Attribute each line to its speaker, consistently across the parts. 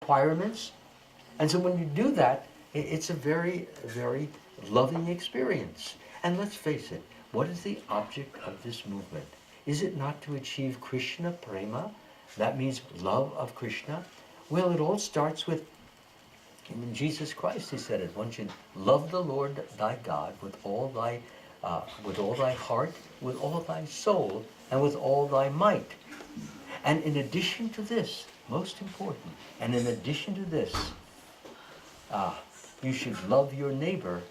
Speaker 1: requirements. And so when you do that, it's a very, very loving experience. And let's face it, what is the object of this movement? Is it not to achieve Krishna prema? That means love of Krishna. Well, it all starts with Jesus Christ. He said it. One should love the Lord thy God with all thy heart, with all thy soul, and with all thy might. And in addition to this, most important, and in addition to this, you should love your neighbor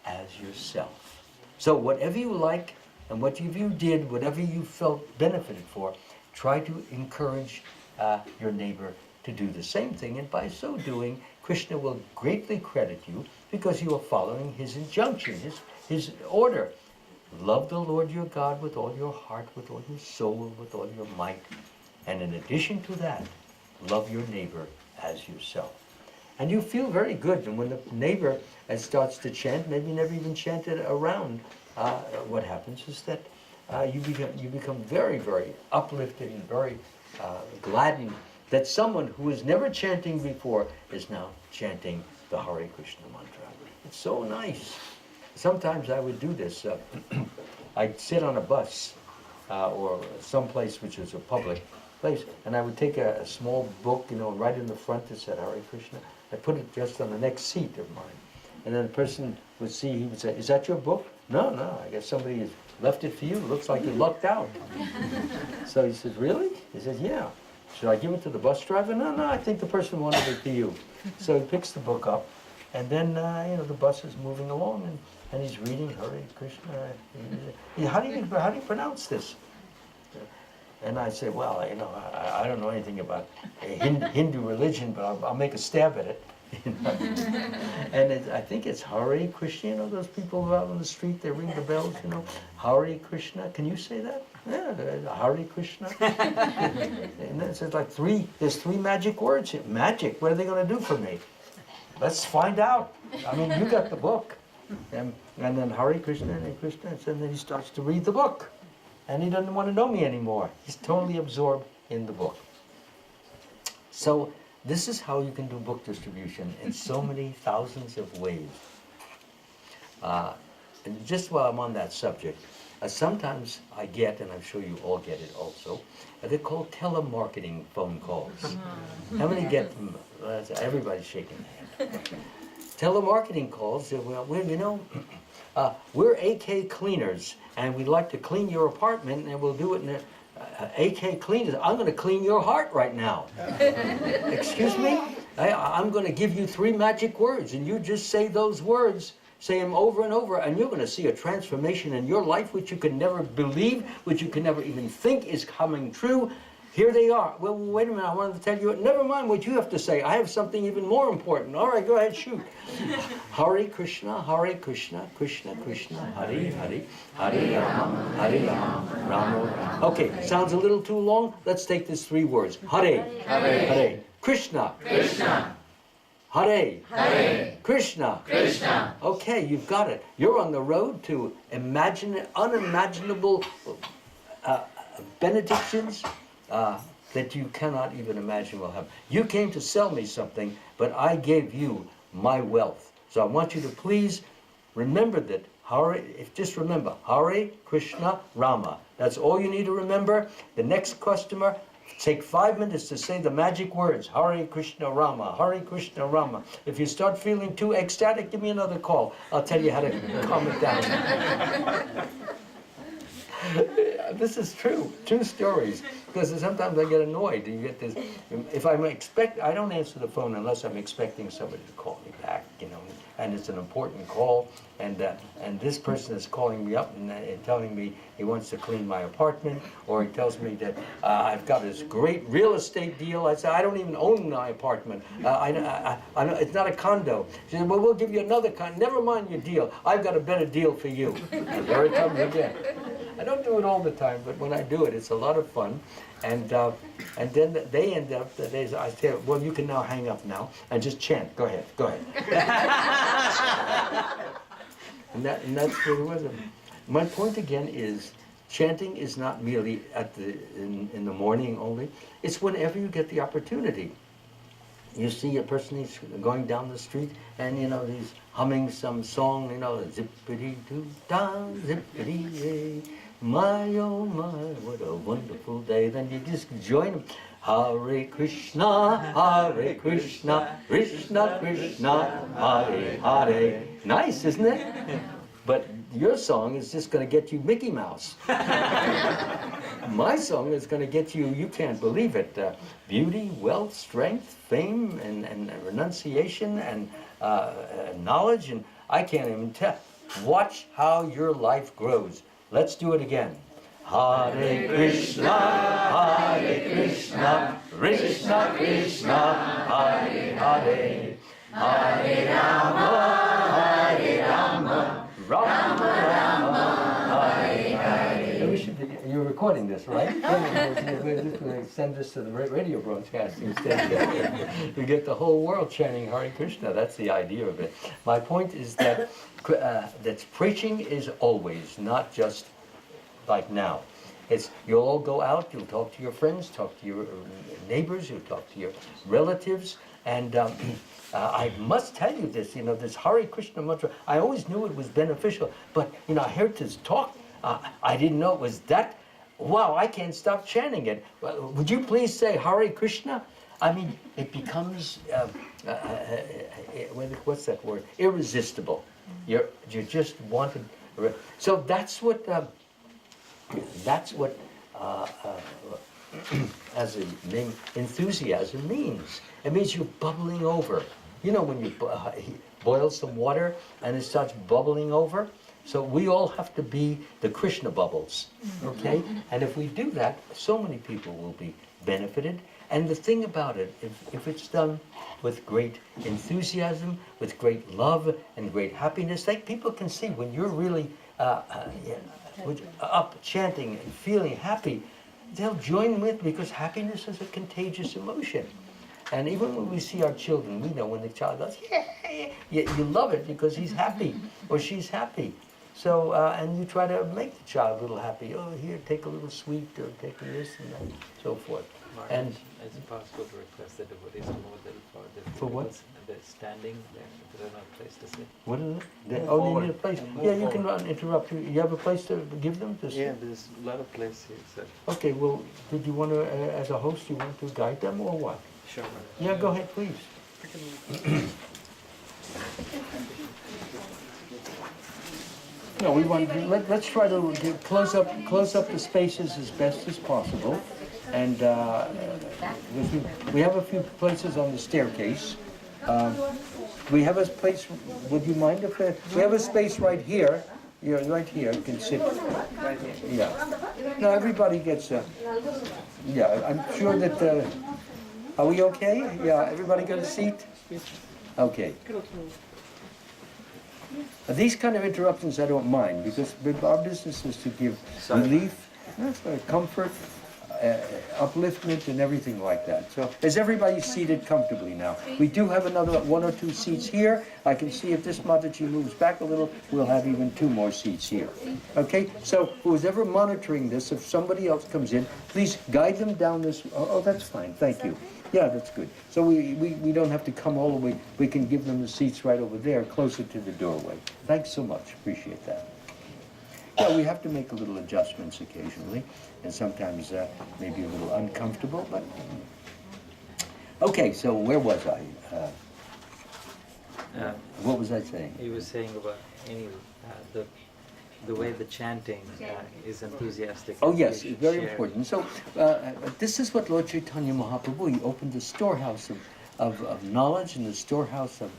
Speaker 1: as yourself. So whatever you like and whatever you did, whatever you felt benefited for, try to encourage your neighbor to do the same thing. And by so doing, Krishna will greatly credit you because you are following his injunction, his order. Love the Lord your God with all your heart, with all your soul, with all your might. And in addition to that, love your neighbor as yourself. And you feel very good. And when the neighbor starts to chant, maybe you never even chanted around, what happens is that you become very, very uplifted and very gladdened that someone who was never chanting before is now chanting the Hare Krishna mantra. It's so nice. Sometimes I would do this. I'd sit on a bus or someplace which is a public place, and I would take a small book, right in the front that said Hare Krishna. I put it just on the next seat of mine. And then the person would see, he would say, "Is that your book?" No, I guess somebody has left it for you. It looks like you lucked out. So he says, "Really?" He says, "Yeah." "Should I give it to the bus driver?" No, I think the person wanted it for you. So he picks the book up, and then, the bus is moving along, and he's reading Hare Krishna. How do you pronounce this? And I say, "Well, I don't know anything about Hindu religion, but I'll make a stab at it." And I think it's Hare Krishna. Those people out on the street, they ring the bells, Hare Krishna. Can you say that? Yeah, Hare Krishna. And then it says there's three magic words here. Magic, what are they going to do for me? Let's find out. I mean, you got the book. And then Hare Krishna, and then he starts to read the book. And he doesn't want to know me anymore. He's totally absorbed in the book. So this is how you can do book distribution in so many thousands of ways. And just while I'm on that subject, sometimes I get, and I'm sure you all get it also, they're called telemarketing phone calls. How many get them? Everybody's shaking their hand. Telemarketing calls, we're AK cleaners, and we'd like to clean your apartment, and we'll do it in AK cleaners. I'm going to clean your heart right now. Excuse me? I'm going to give you 3 magic words, and you just say those words. Say them over and over, and you're going to see a transformation in your life which you could never believe, which you could never even think is coming true. Here they are. Well, wait a minute, I wanted to tell you, never mind what you have to say. I have something even more important. All right, go ahead, shoot. Hare Krishna, Krishna Krishna, Hare Hare, Hare Rama, Rama Rama. Okay, sounds a little too long. Let's take this 3 words. Hare, Hare, Krishna, Krishna. Hare, Hare, Krishna, Krishna. Okay, you've got it. You're on the road to unimaginable benedictions that you cannot even imagine will happen. You came to sell me something, but I gave you my wealth. So I want you to please remember that. Just remember, Hare, Krishna, Rama. That's all you need to remember. The next customer, take 5 minutes to say the magic words, Hare Krishna Rama, Hare Krishna Rama. If you start feeling too ecstatic, give me another call. I'll tell you how to calm it down. This is true stories. Because sometimes I get annoyed. You get this. If I don't answer the phone unless I'm expecting somebody to call me back, and it's an important call, and this person is calling me up and telling me he wants to clean my apartment, or he tells me that I've got this great real estate deal. I say, I don't even own my apartment. It's not a condo. She said, well, we'll give you another condo. Never mind your deal. I've got a better deal for you. And there it comes again. I don't do it all the time, but when I do it, it's a lot of fun. And then they end up, I say, well, you can now hang up now and just chant. Go ahead. and that's what it was. My point again is, chanting is not merely in the morning only. It's whenever you get the opportunity. you see a person, he's going down the street, and he's humming some song, zippity doo dah, zippity yay, my oh my, what a wonderful day. Then you just join him. Hare Krishna, Krishna Krishna, Hare Hare. Nice, isn't it? But your song is just going to get you Mickey Mouse. My song is going to get you, you can't believe it, beauty, wealth, strength, fame, and renunciation, and knowledge, and I can't even tell. Watch how your life grows. Let's do it again. Hare Krishna, Krishna Krishna, Hare Hare, Hare Rama, Rama Rama, Hare Hare. You're recording this, right? We're just going to send this to the radio broadcasting instead. We get the whole world chanting Hare Krishna. That's the idea of it. My point is that preaching is always, not just like now. You'll all go out, you'll talk to your friends, talk to your neighbors, you'll talk to your relatives, and I must tell you this, this Hare Krishna mantra, I always knew it was beneficial, but I heard this talk, I didn't know it was that, wow, I can't stop chanting it. Would you please say Hare Krishna? I mean, it becomes, what's that word? Irresistible. You just want to, so that's what as a name, enthusiasm means. It means you're bubbling over. When you boil some water and it starts bubbling over? So we all have to be the Krishna bubbles, okay? And if we do that, so many people will be benefited. And the thing about it, if it's done with great enthusiasm, with great love and great happiness, people can see when you're really up chanting and feeling happy, they'll join with, because happiness is a contagious emotion. And even when we see our children, we know when the child goes, yeah, you love it because he's happy or she's happy. So, and you try to make the child a little happy. Oh, here, take a little sweet, or take this and that, so forth. And
Speaker 2: is it possible to request the devotees to move them
Speaker 1: for what?
Speaker 2: They're standing there, there's no place to sit.
Speaker 1: What is it? They need a place. Yeah, you can interrupt. You have a place to give them?
Speaker 2: Yeah, there's a lot of place here, sir.
Speaker 1: Okay, well, did you want to, as a host, you want to guide them or what?
Speaker 2: Sure.
Speaker 1: Yeah, go ahead, please. No, we want. Let's try to close up the spaces as best as possible, and we have a few places on the staircase. We have a place. Would you mind if we have a space right here? Yeah, right here. You can sit. Yeah. No, everybody gets a. Yeah, I'm sure that. Are we okay? Yeah, everybody got a seat? Okay. These kind of interruptions I don't mind, because our business is to give relief, comfort, upliftment, and everything like that. So is everybody seated comfortably now? We do have another 1 or 2 seats here. I can see if this Mataji moves back a little, we'll have even 2 more seats here. Okay, so who's ever monitoring this, if somebody else comes in, please guide them down this. Oh, that's fine, thank you. Yeah, that's good. So we don't have to come all the way. We can give them the seats right over there, closer to the doorway. Thanks so much. Appreciate that. Yeah, we have to make a little adjustments occasionally, and sometimes maybe a little uncomfortable, but... Okay, so where was I? What was I saying?
Speaker 2: You were saying about the way the chanting is enthusiastic.
Speaker 1: Oh yes, it's very important. So this is what Lord Chaitanya Mahaprabhu, he opened the storehouse of knowledge and the storehouse of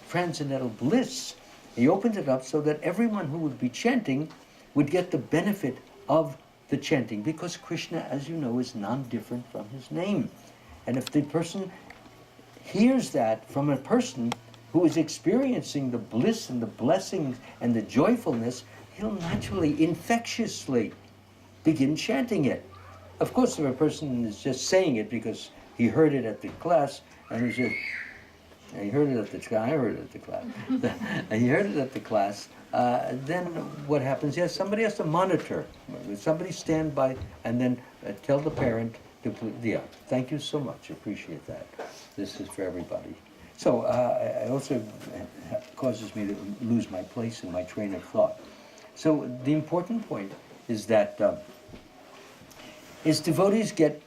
Speaker 1: transcendental bliss. He opened it up so that everyone who would be chanting would get the benefit of the chanting, because Krishna, as you know, is non-different from his name. And if the person hears that from a person who is experiencing the bliss and the blessings and the joyfulness, he'll naturally, infectiously begin chanting it. Of course, if a person is just saying it because he heard it at the class, and he said, he heard it at the class, I heard it at the class, and he heard it at the class, then what happens? Yes, somebody has to monitor. Somebody stand by and then tell the parent, Yeah, thank you so much. Appreciate that. This is for everybody. So it also causes me to lose my place in my train of thought. So the important point is that devotees get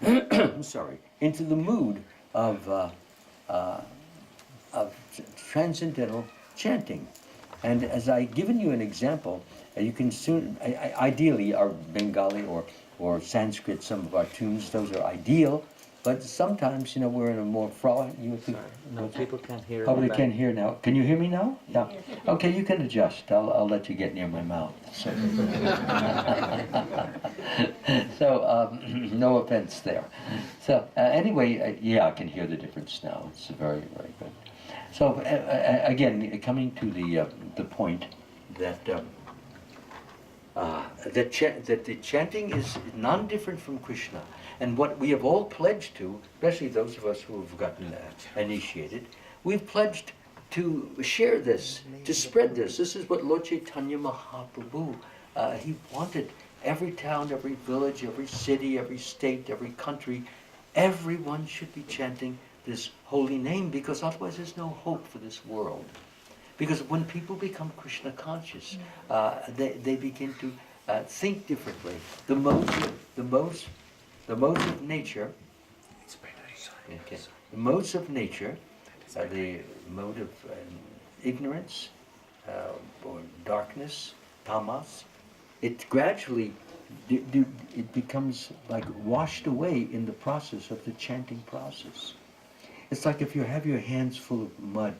Speaker 1: I'm sorry, into the mood of transcendental chanting. And as I've given you an example, you can soon, ideally, our Bengali or Sanskrit, some of our tunes, those are ideal, but sometimes, we're in a more frolic.
Speaker 2: No, people can't hear.
Speaker 1: Probably
Speaker 2: the
Speaker 1: can't
Speaker 2: back.
Speaker 1: hear now. Can you hear me now? Yeah. Okay, you can adjust. I'll let you get near my mouth. So, no offense there. So anyway, yeah, I can hear the difference now. It's very, very good. So again, coming to the point that that the chanting is non-different from Krishna, and what we have all pledged to, especially those of us who have gotten initiated, we've pledged to share this, to spread this. This is what Lord Chaitanya Mahaprabhu, he wanted every town, every village, every city, every state, every country, everyone should be chanting this holy name, because otherwise there's no hope for this world. Because when people become Krishna conscious, they begin to think differently. The modes of nature. Okay. The modes of nature, the mode of ignorance or darkness, tamas. It gradually it becomes like washed away in the process of the chanting process. It's like if you have your hands full of mud,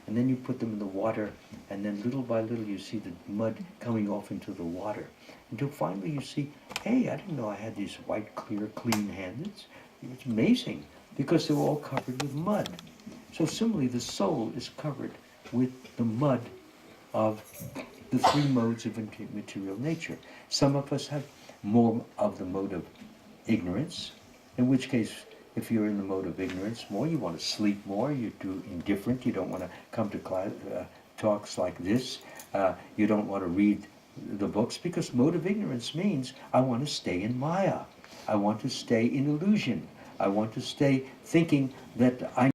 Speaker 1: and then you put them in the water, and then little by little you see the mud coming off into the water, until finally you see, hey, I didn't know I had these white, clear, clean hands. It's amazing, because they were all covered with mud. So similarly, the soul is covered with the mud of the three modes of material nature. Some of us have more of the mode of ignorance, in which case, if you're in the mode of ignorance more, you want to sleep more, you're too indifferent, you don't want to come to class, talks like this, you don't want to read the books, because mode of ignorance means I want to stay in Maya, I want to stay in illusion, I want to stay thinking that I